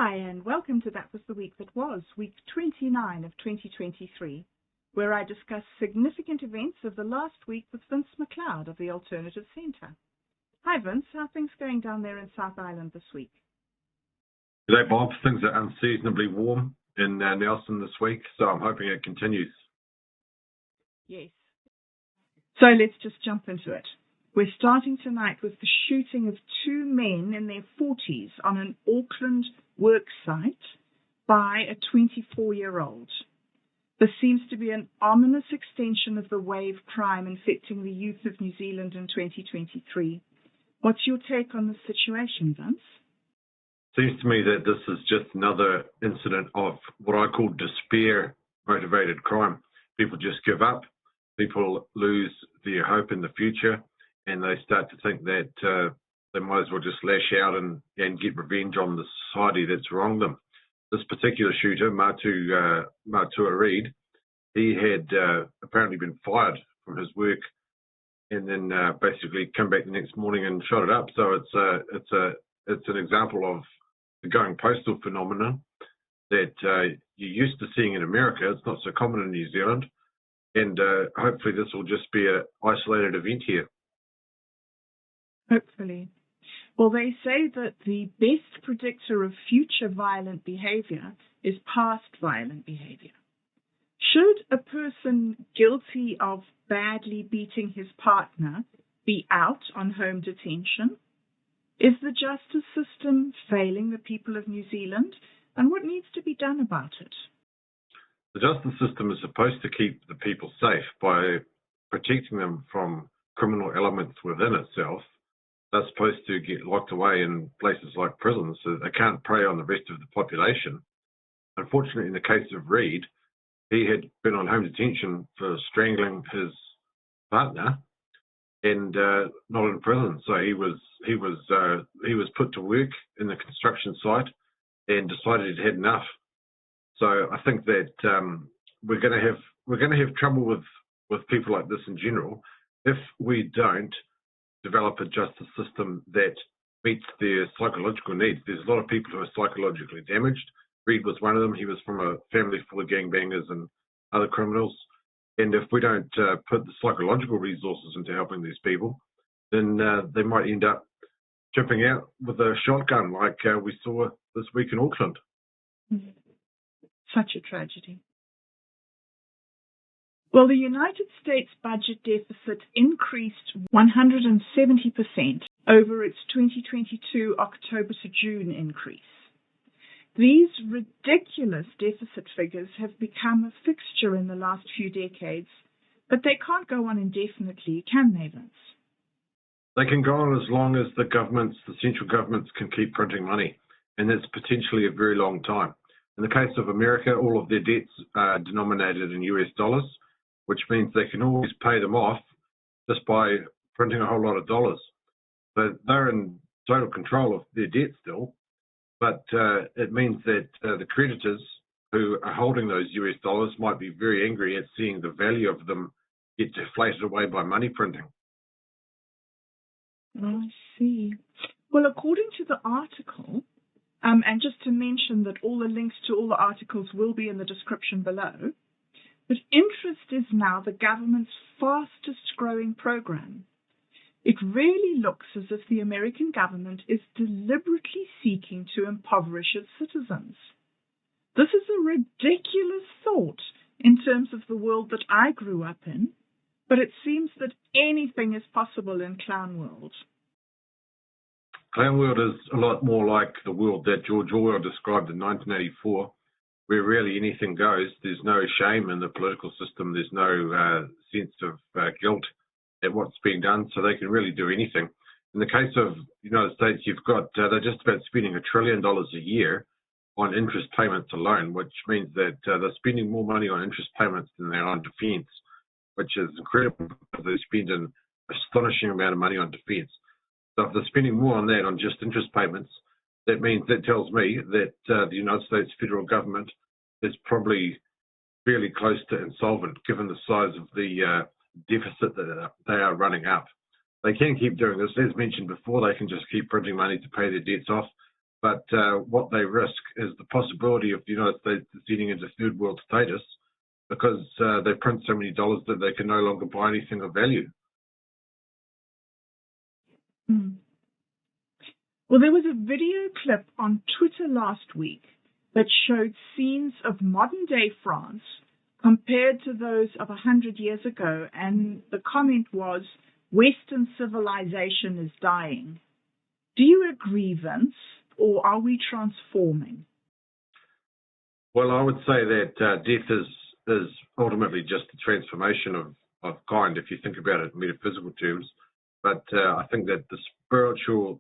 Hi, and welcome to That Was the Week That Was, week 29 of 2023, where I discuss significant events of the last week with Vince McLeod of the Alternative Centre. Hi Vince, how are things going down there in South Island this week? G'day Bob, things are unseasonably warm in Nelson this week, so I'm hoping it continues. Yes. So let's just jump into it. We're starting tonight with the shooting of two men in their 40s on an Auckland work site by a 24-year-old. This seems to be an ominous extension of the wave crime infecting the youth of New Zealand in 2023. What's your take on the situation, Vince? Seems to me that this is just another incident of what I call despair-motivated crime. People just give up, people lose their hope in the future, and they start to think that they might as well just lash out and get revenge on the society that's wronged them. This particular shooter, Matua Reid, he had apparently been fired from his work and then basically come back the next morning and shot it up. So it's an example of the going postal phenomenon that you're used to seeing in America. It's not so common in New Zealand, and hopefully this will just be an isolated event here. Hopefully. Well, they say that the best predictor of future violent behavior is past violent behavior. Should a person guilty of badly beating his partner be out on home detention? Is the justice system failing the people of New Zealand? And what needs to be done about it? The justice system is supposed to keep the people safe by protecting them from criminal elements within itself. They're supposed to get locked away in places like prisons so they can't prey on the rest of the population. Unfortunately, in the case of Reid, he had been on home detention for strangling his partner and not in prison. So he was put to work in the construction site and decided he'd had enough. So I think that we're going to have trouble with people like this in general if we don't develop a justice system that meets their psychological needs. There's a lot of people who are psychologically damaged. Reid was one of them. He was from a family full of gangbangers and other criminals. And if we don't put the psychological resources into helping these people, then they might end up jumping out with a shotgun like we saw this week in Auckland. Such a tragedy. Well, the United States budget deficit increased 170% over its 2022 October to June increase. These ridiculous deficit figures have become a fixture in the last few decades, but they can't go on indefinitely, can they, Vince? They can go on as long as the central governments can keep printing money, and that's potentially a very long time. In the case of America, all of their debts are denominated in US dollars, which means they can always pay them off just by printing a whole lot of dollars. So they're in total control of their debt still, but it means that the creditors who are holding those US dollars might be very angry at seeing the value of them get deflated away by money printing. I see. Well, according to the article, and just to mention that all the links to all the articles will be in the description below, but interest is now the government's fastest growing program. It really looks as if the American government is deliberately seeking to impoverish its citizens. This is a ridiculous thought in terms of the world that I grew up in, but it seems that anything is possible in Clown World. Clown World is a lot more like the world that George Orwell described in 1984, where really anything goes. There's no shame in the political system. There's no sense of guilt at what's being done, so they can really do anything. In the case of the United States, you've got they're just about spending $1 trillion a year on interest payments alone, which means that they're spending more money on interest payments than they are on defence, which is incredible because they spend an astonishing amount of money on defence. So if they're spending more on that, on just interest payments, that tells me that the United States federal government is probably fairly close to insolvent, given the size of the deficit that they are running up. They can keep doing this. As mentioned before, they can just keep printing money to pay their debts off. But what they risk is the possibility of the United States receding into third world status because they print so many dollars that they can no longer buy anything of value. Mm. Well, there was a video clip on Twitter last week that showed scenes of modern-day France compared to those of 100 years ago, and the comment was, Western civilization is dying. Do you agree, Vince, or are we transforming? Well, I would say that death is ultimately just a transformation of kind, if you think about it in metaphysical terms. But I think that the spiritual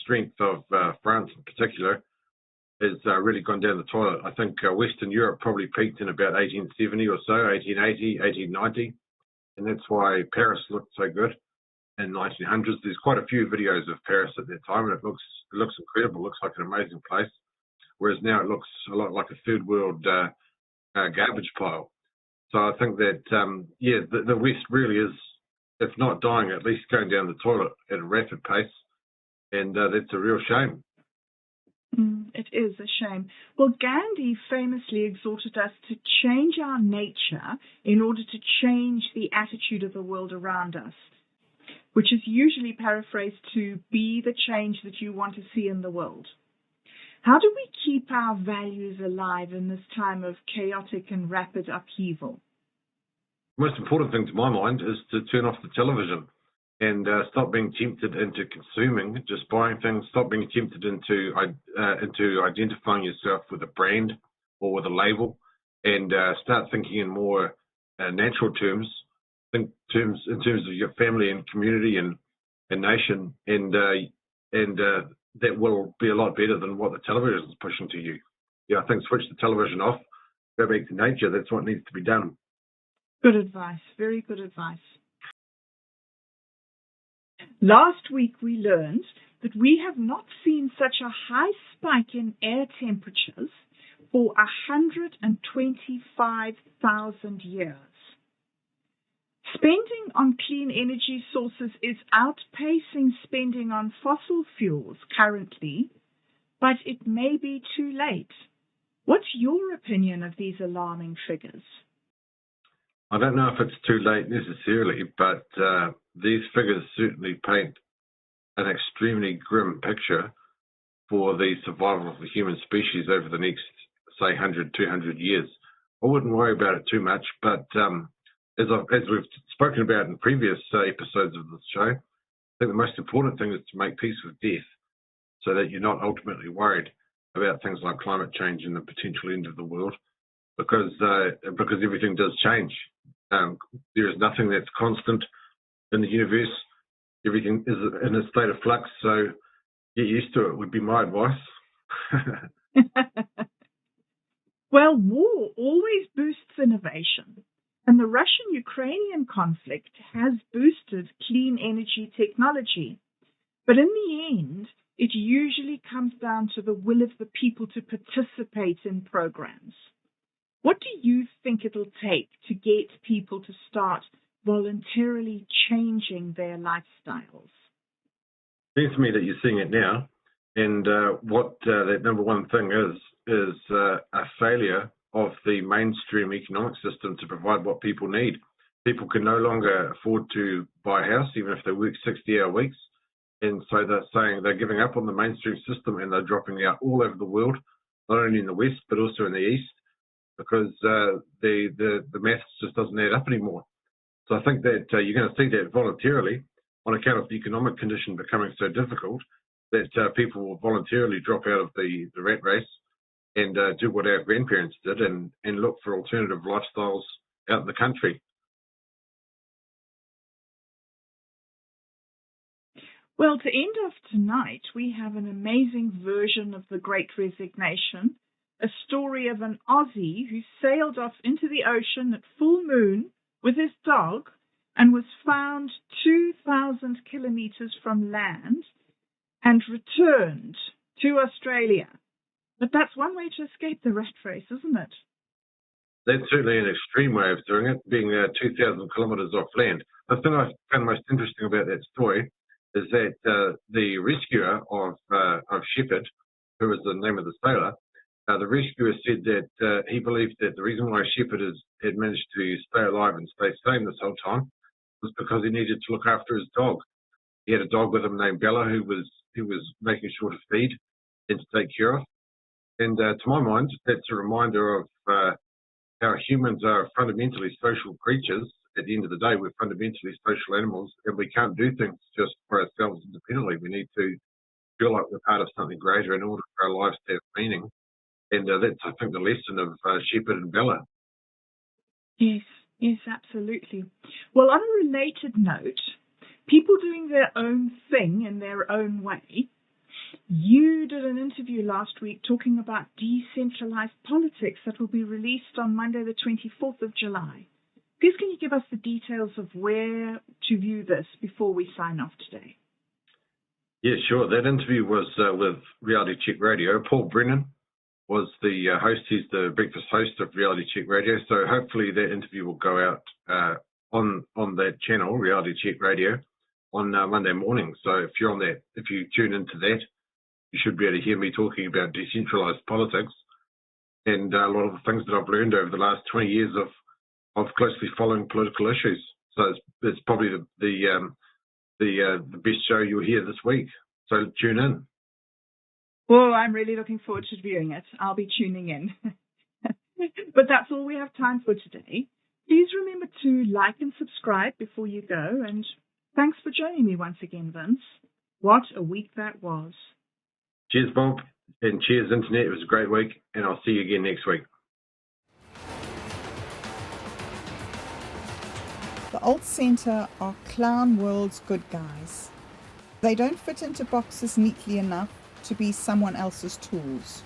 strength of France in particular has really gone down the toilet. I think Western Europe probably peaked in about 1870 or so, 1880, 1890, and that's why Paris looked so good in the 1900s. There's quite a few videos of Paris at that time, and it looks incredible. It looks like an amazing place. Whereas now it looks a lot like a third world garbage pile. So I think that the West really is, if not dying, at least going down the toilet at a rapid pace, and that's a real shame. It is a shame. Well, Gandhi famously exhorted us to change our nature in order to change the attitude of the world around us, which is usually paraphrased to be the change that you want to see in the world. How do we keep our values alive in this time of chaotic and rapid upheaval? The most important thing to my mind is to turn off the television and stop being tempted into consuming, just buying things. Stop being tempted into identifying yourself with a brand or with a label, and start thinking in more natural terms. Think in terms of your family and community and nation, and that will be a lot better than what the television is pushing to you. Yeah, I think switch the television off, go back to nature. That's what needs to be done. Good advice. Very good advice. Last week we learned that we have not seen such a high spike in air temperatures for 125,000 years. Spending on clean energy sources is outpacing spending on fossil fuels currently, but it may be too late. What's your opinion of these alarming figures? I don't know if it's too late necessarily, but these figures certainly paint an extremely grim picture for the survival of the human species over the next, say, 100, 200 years. I wouldn't worry about it too much, but as we've spoken about in previous episodes of this show, I think the most important thing is to make peace with death so that you're not ultimately worried about things like climate change and the potential end of the world, because everything does change. There is nothing that's constant in the universe. Everything is in a state of flux, so get used to it would be my advice. Well, war always boosts innovation, and the Russian-Ukrainian conflict has boosted clean energy technology. But in the end, it usually comes down to the will of the people to participate in programs. What do you think it'll take to get people to start voluntarily changing their lifestyles? It seems to me that you're seeing it now, and what that number one thing is a failure of the mainstream economic system to provide what people need. People can no longer afford to buy a house, even if they work 60-hour weeks, and so they're saying they're giving up on the mainstream system, and they're dropping out all over the world, not only in the West but also in the East, because the maths just doesn't add up anymore. So I think that you're going to see that voluntarily on account of the economic condition becoming so difficult that people will voluntarily drop out of the rat race and do what our grandparents did and look for alternative lifestyles out in the country. Well, to end off tonight, we have an amazing version of The Great Resignation, a story of an Aussie who sailed off into the ocean at full moon with his dog and was found 2,000 kilometers from land and returned to Australia. But that's one way to escape the rat race, isn't it? That's certainly an extreme way of doing it, being 2,000 kilometres off land. The thing I found most interesting about that story is that the rescuer of Shepherd who was the name of the sailor, the rescuer said that he believed that the reason why Shepherd had managed to stay alive and stay sane this whole time was because he needed to look after his dog. He had a dog with him named Bella who was making sure to feed and to take care of. And to my mind, that's a reminder of how humans are fundamentally social creatures. At the end of the day, we're fundamentally social animals, and we can't do things just for ourselves independently. We need to feel like we're part of something greater in order for our lives to have meaning. And that's, I think, the lesson of Shepherd and Bella. Yes, absolutely. Well, on a related note, people doing their own thing in their own way, you did an interview last week talking about decentralized politics that will be released on Monday, the 24th of July. Please, can you give us the details of where to view this before we sign off today? Yeah, sure. That interview was with Reality Check Radio. Paul Brennan was the host. He's the breakfast host of Reality Check Radio. So hopefully that interview will go out on that channel, Reality Check Radio, on Monday morning. So if you're on that, if you tune into that, you should be able to hear me talking about decentralized politics and a lot of the things that I've learned over the last 20 years of closely following political issues. So it's probably the best show you'll hear this week. So tune in. Well, I'm really looking forward to viewing it. I'll be tuning in. But that's all we have time for today. Please remember to like and subscribe before you go. And thanks for joining me once again, Vince. What a week that was. Cheers, Bob. And cheers, Internet. It was a great week. And I'll see you again next week. The Alt Centre are clown world's good guys. They don't fit into boxes neatly enough to be someone else's tools.